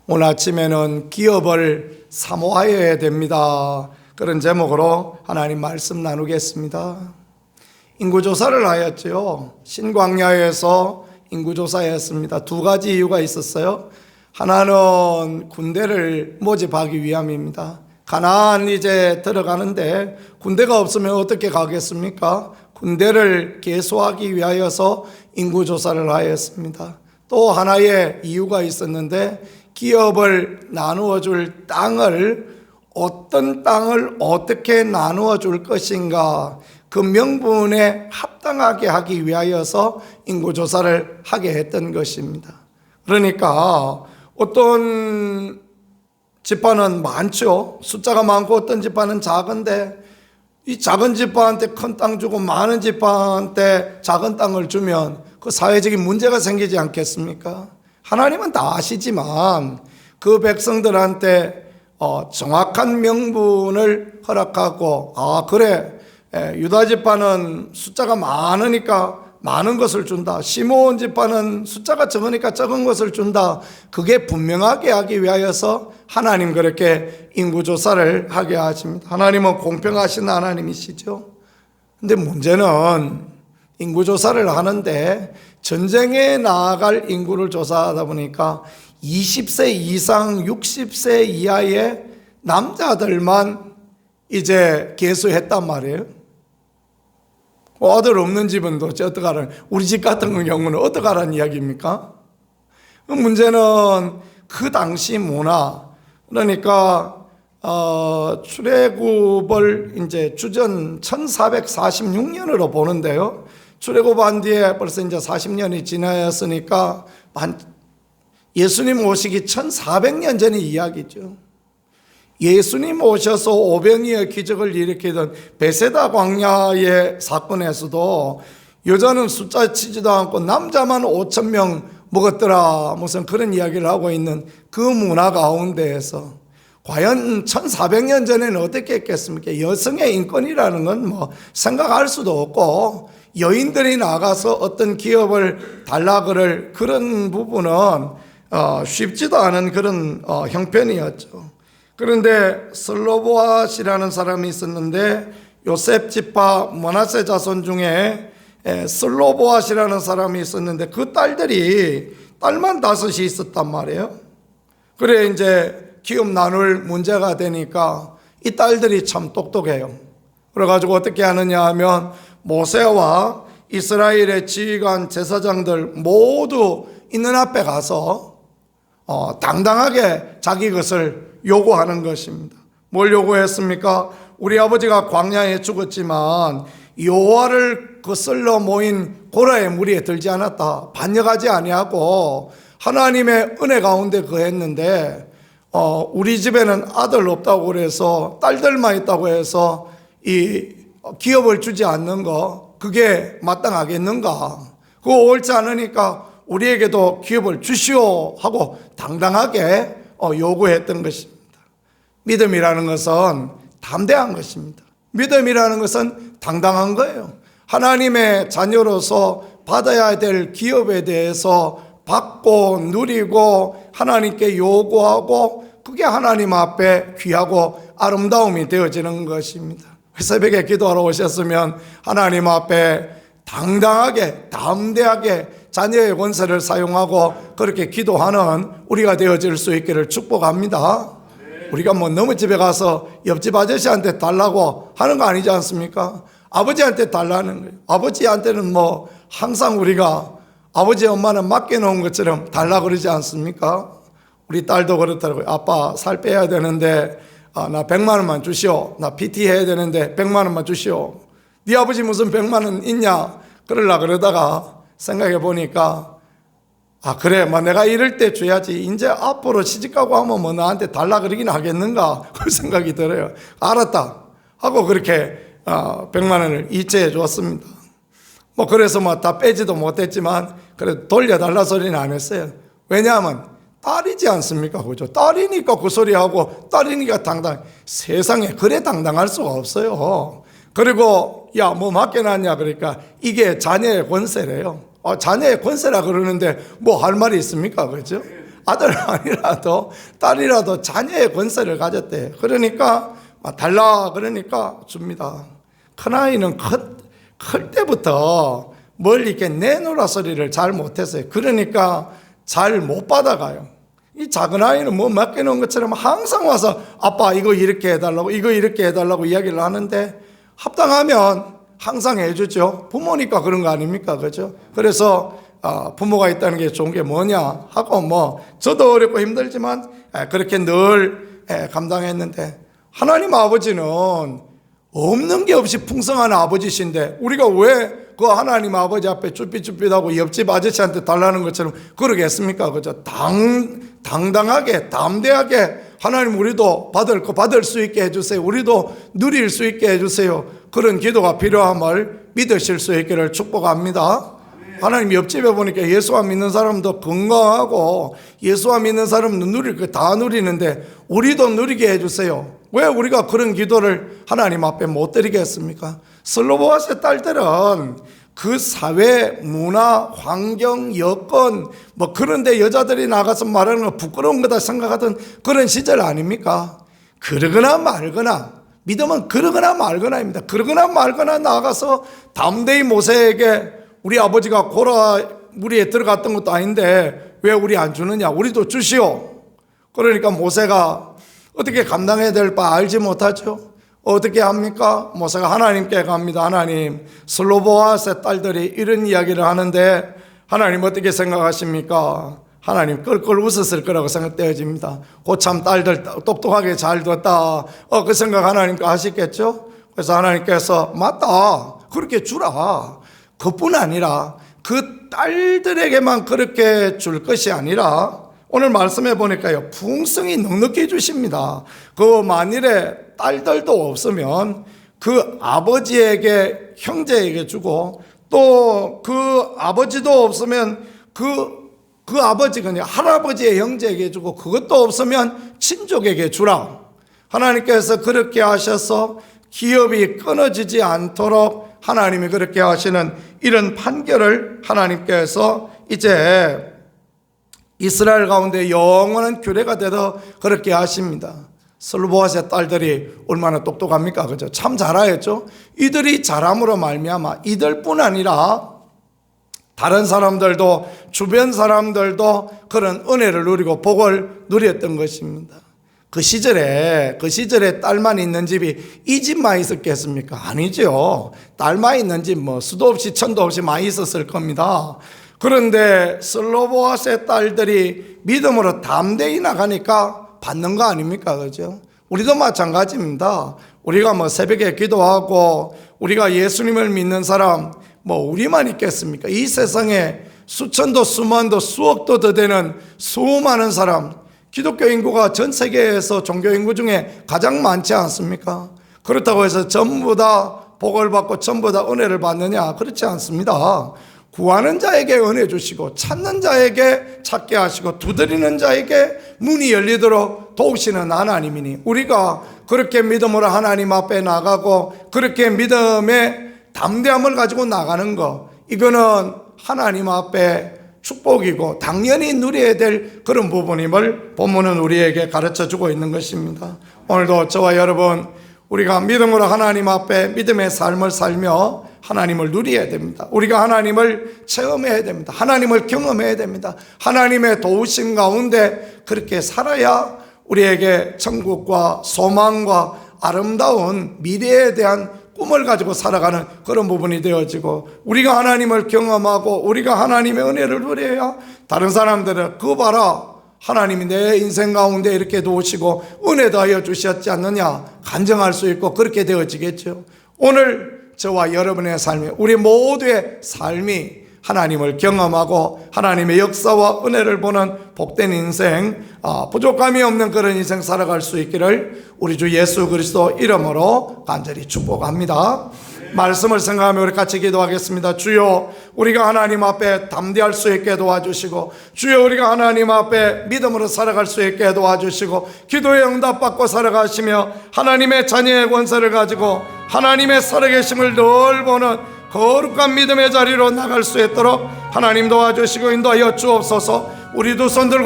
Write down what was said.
오늘 아침에는 기업을 사모하여야 됩니다. 그런 제목으로 하나님 말씀 나누겠습니다. 인구조사를 하였죠. 신광야에서 인구조사했습니다. 두 가지 이유가 있었어요. 하나는 군대를 모집하기 위함입니다. 가나안 이제 들어가는데 군대가 없으면 어떻게 가겠습니까? 군대를 개소하기 위하여서 인구조사를 하였습니다. 또 하나의 이유가 있었는데 기업을 나누어 줄 땅을 어떤 땅을 어떻게 나누어 줄 것인가 그 명분에 합당하게 하기 위하여서 인구조사를 하게 했던 것입니다. 그러니까 어떤 지파는 많죠. 숫자가 많고 어떤 지파는 작은데 이 작은 지파한테 큰 땅 주고 많은 지파한테 작은 땅을 주면 그 사회적인 문제가 생기지 않겠습니까? 하나님은 다 아시지만 그 백성들한테 정확한 명분을 허락하고 그래 유다 지파는 숫자가 많으니까 많은 것을 준다. 시므온 지파는 숫자가 적으니까 적은 것을 준다. 그게 분명하게 하기 위하여서 하나님 그렇게 인구조사를 하게 하십니다. 하나님은 공평하신 하나님이시죠. 근데 문제는 인구조사를 하는데 전쟁에 나아갈 인구를 조사하다 보니까 20세 이상 60세 이하의 남자들만 이제 개수했단 말이에요. 아들 없는 집은 도대체 어떡하라는, 우리 집 같은 경우는 어떡하라는 이야기입니까? 문제는 그 당시 문화, 그러니까 출애굽을 이제 주전 1446년으로 보는데요. 출애굽한 뒤에 벌써 이제 40년이 지나였으니까 예수님 오시기 1400년 전의 이야기죠. 예수님 오셔서 오병이의 기적을 일으키던 베세다 광야의 사건에서도 여자는 숫자 치지도 않고 남자만 5,000명 먹었더라 무슨 그런 이야기를 하고 있는 그 문화 가운데에서 과연 1400년 전에는 어떻게 했겠습니까? 여성의 인권이라는 건 뭐 생각할 수도 없고 여인들이 나가서 어떤 기업을 달라 그럴 그런 부분은 쉽지도 않은 그런 형편이었죠. 그런데 슬로보앗이라는 사람이 있었는데 요셉 지파 므낫세 자손 중에 슬로보앗이라는 사람이 있었는데 그 딸만 5이 있었단 말이에요. 그래 이제 기업 나눌 문제가 되니까 이 딸들이 참 똑똑해요. 그래가지고 어떻게 하느냐 하면 모세와 이스라엘의 지휘관 제사장들 모두 있는 앞에 가서 당당하게 자기 것을 요구하는 것입니다. 뭘 요구했습니까? 우리 아버지가 광야에 죽었지만 여호와를 거슬러 모인 고라의 무리에 들지 않았다. 반역하지 아니하고 하나님의 은혜 가운데 거했는데 우리 집에는 아들 없다고 그래서 딸들만 있다고 해서 이 기업을 주지 않는 거 그게 마땅하겠는가? 그거 옳지 않으니까 우리에게도 기업을 주시오 하고 당당하게 요구했던 것입니다. 믿음이라는 것은 담대한 것입니다. 믿음이라는 것은 당당한 거예요. 하나님의 자녀로서 받아야 될 기업에 대해서 받고 누리고 하나님께 요구하고 그게 하나님 앞에 귀하고 아름다움이 되어지는 것입니다. 새벽에 기도하러 오셨으면 하나님 앞에 당당하게 담대하게 자녀의 권세를 사용하고 그렇게 기도하는 우리가 되어질 수 있기를 축복합니다. 우리가 뭐 너무 집에 가서 옆집 아저씨한테 달라고 하는 거 아니지 않습니까? 아버지한테 달라는 거예요. 아버지한테는 뭐 항상 우리가 아버지 엄마는 맡겨놓은 것처럼 달라 그러지 않습니까? 우리 딸도 그렇더라고요. 아빠 살 빼야 되는데 나 100만 원만 주시오. 나 PT 해야 되는데 100만 원만 주시오. 네 아버지 무슨 100만 원 있냐? 그러다가 생각해 보니까 그래 뭐 내가 이럴 때 줘야지 이제 앞으로 시집가고 하면 뭐 나한테 달라 그러긴 하겠는가 그 생각이 들어요. 알았다 하고 그렇게 100만 원을 이체해 줬습니다. 뭐 그래서 뭐 다 빼지도 못했지만 그래도 돌려달라 소리는 안 했어요. 왜냐하면 딸이지 않습니까? 그죠? 딸이니까 그 소리하고 딸이니까 당당. 세상에 그래 당당할 수가 없어요. 그리고 야 뭐 맡겨놨냐 그러니까 이게 자녀의 권세래요. 자녀의 권세라 그러는데 뭐 할 말이 있습니까? 그렇죠? 아들 아니라도 딸이라도 자녀의 권세를 가졌대. 그러니까 달라 그러니까 줍니다. 큰아이는 클 때부터 멀리 이렇게 내놓으라 소리를 잘 못했어요. 그러니까 잘 못 받아가요. 이 작은 아이는 뭐 맡겨놓은 것처럼 항상 와서 아빠 이거 이렇게 해달라고 이거 이렇게 해달라고 이야기를 하는데 합당하면 항상 해주죠. 부모니까 그런 거 아닙니까? 그죠? 그래서 부모가 있다는 게 좋은 게 뭐냐 하고 뭐 저도 어렵고 힘들지만 그렇게 늘 감당했는데 하나님 아버지는 없는 게 없이 풍성한 아버지신데 우리가 왜 그 하나님 아버지 앞에 쭈삣쭈삣하고 옆집 아저씨한테 달라는 것처럼 그러겠습니까? 그죠? 당당하게 담대하게 하나님 우리도 받을 거 받을 수 있게 해주세요. 우리도 누릴 수 있게 해주세요. 그런 기도가 필요함을 믿으실 수 있기를 축복합니다. 하나님 옆집에 보니까 예수와 믿는 사람도 건강하고 예수와 믿는 사람도 누릴 거 다 누리는데 우리도 누리게 해주세요. 왜 우리가 그런 기도를 하나님 앞에 못 드리겠습니까? 슬로보아스의 딸들은 그 사회, 문화, 환경, 여건 뭐 그런데 여자들이 나가서 말하는 거 부끄러운 거다 생각하던 그런 시절 아닙니까? 그러거나 말거나 믿음은 그러거나 말거나입니다. 그러거나 말거나 나가서 담대히 모세에게 우리 아버지가 고라 무리에 들어갔던 것도 아닌데 왜 우리 안 주느냐? 우리도 주시오. 그러니까 모세가 어떻게 감당해야 될 바 알지 못하죠. 어떻게 합니까? 모세가 하나님께 갑니다. 하나님, 슬로보아스의 딸들이 이런 이야기를 하는데 하나님 어떻게 생각하십니까? 하나님 껄껄 웃었을 거라고 생각되어집니다. 고참 딸들 똑똑하게 잘 뒀다. 그 생각 하나님께 하시겠죠? 그래서 하나님께서 맞다. 그렇게 주라. 그뿐 아니라 그 딸들에게만 그렇게 줄 것이 아니라 오늘 말씀해 보니까요, 풍성히 넉넉히 주십니다. 그 만일에 딸들도 없으면 그 아버지에게, 형제에게 주고 또 그 아버지도 없으면 그 아버지가 아니라 할아버지의 형제에게 주고 그것도 없으면 친족에게 주라. 하나님께서 그렇게 하셔서 기업이 끊어지지 않도록 하나님이 그렇게 하시는 이런 판결을 하나님께서 이제 이스라엘 가운데 영원한 규례가 되어 그렇게 하십니다. 슬로보아스의 딸들이 얼마나 똑똑합니까? 그죠? 참 잘하였죠? 이들이 잘함으로 말미암아 이들뿐 아니라 다른 사람들도 주변 사람들도 그런 은혜를 누리고 복을 누렸던 것입니다. 그 시절에 딸만 있는 집이 이 집만 있었겠습니까? 아니죠. 딸만 있는 집 뭐 수도 없이 천도 없이 많이 있었을 겁니다. 그런데 슬로보아스의 딸들이 믿음으로 담대히 나가니까 받는 거 아닙니까? 그죠? 우리도 마찬가지입니다. 우리가 뭐 새벽에 기도하고 우리가 예수님을 믿는 사람 뭐 우리만 있겠습니까? 이 세상에 수천도 수만도 수억도 더 되는 수많은 사람, 기독교 인구가 전 세계에서 종교 인구 중에 가장 많지 않습니까? 그렇다고 해서 전부 다 복을 받고 전부 다 은혜를 받느냐? 그렇지 않습니다. 구하는 자에게 은혜 주시고 찾는 자에게 찾게 하시고 두드리는 자에게 문이 열리도록 도우시는 하나님이니 우리가 그렇게 믿음으로 하나님 앞에 나가고 그렇게 믿음의 담대함을 가지고 나가는 거, 이거는 하나님 앞에 축복이고 당연히 누려야 될 그런 부분임을 본문은 우리에게 가르쳐주고 있는 것입니다. 오늘도 저와 여러분 우리가 믿음으로 하나님 앞에 믿음의 삶을 살며 하나님을 누려야 됩니다. 우리가 하나님을 체험해야 됩니다. 하나님을 경험해야 됩니다. 하나님의 도우심 가운데 그렇게 살아야 우리에게 천국과 소망과 아름다운 미래에 대한 꿈을 가지고 살아가는 그런 부분이 되어지고, 우리가 하나님을 경험하고 우리가 하나님의 은혜를 누려야 다른 사람들은 그거 봐라, 하나님이 내 인생 가운데 이렇게 도우시고 은혜 더하여 주셨지 않느냐 간증할 수 있고 그렇게 되어지겠죠. 오늘 저와 여러분의 삶이, 우리 모두의 삶이 하나님을 경험하고 하나님의 역사와 은혜를 보는 복된 인생, 부족함이 없는 그런 인생 살아갈 수 있기를 우리 주 예수 그리스도 이름으로 간절히 축복합니다. 말씀을 생각하며 우리 같이 기도하겠습니다. 주여, 우리가 하나님 앞에 담대할 수 있게 도와주시고, 주여 우리가 하나님 앞에 믿음으로 살아갈 수 있게 도와주시고, 기도의 응답받고 살아가시며 하나님의 자녀의 권세를 가지고 하나님의 살아계심을 늘 보는 거룩한 믿음의 자리로 나갈 수 있도록 하나님 도와주시고 인도하여 주옵소서. 우리 두 손 들고